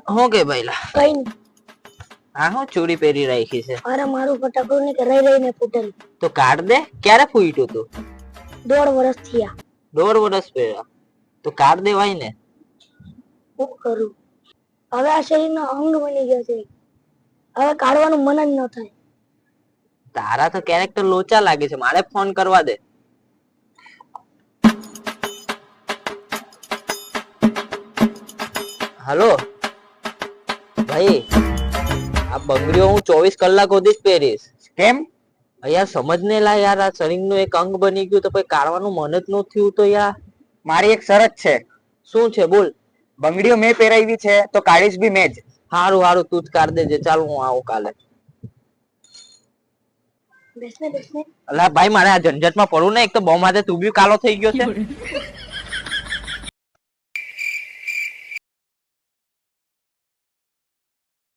હું કે ભાઈલા કઈ નહીં. હા હું ચૂડી પહેરી રાખી છે અરે મારું ફટાકડું ને કે રહી રહીને ફૂટેલું. તો કાઢ દે. ક્યારે ફૂટ્યું તું? 1.5 વર્ષ થયા. 1.5 વર્ષ પહેલા તો કાઢ દેવાય ને. શું કરું? હવે આ શરીરનો અંગ બની ગયો છે. હવે કાઢવાનું મન જ ન થાય. તારા તો કેરેક્ટર લોચા લાગે છે. મારે ફોન કરવા દે. હલો ભાઈ, આ બંગડીઓ હું 24 કલાક સુધી જ પહેરીશ. કેમ? યાર સમજ ને લા યાર, આ શરીરનું એક અંગ બની ગયું તો પછી કાઢવાનું મન જ ન થયું તો યાર. મારી એક શરત છે. શું છે બોલ. બંગડીઓ મેં પહેરાવી છે તો કાઢીશ બી મેં જ. હારું હારું, તું જ કાઢ દેજે. ચાલ હું આવું કાલે. બેસને બેસને. અલા ભાઈ, મારે આ ઝંઝટમાં પડવું ને. એક તો બહુ માથે તું બી કાલો થઈ ગયો છે.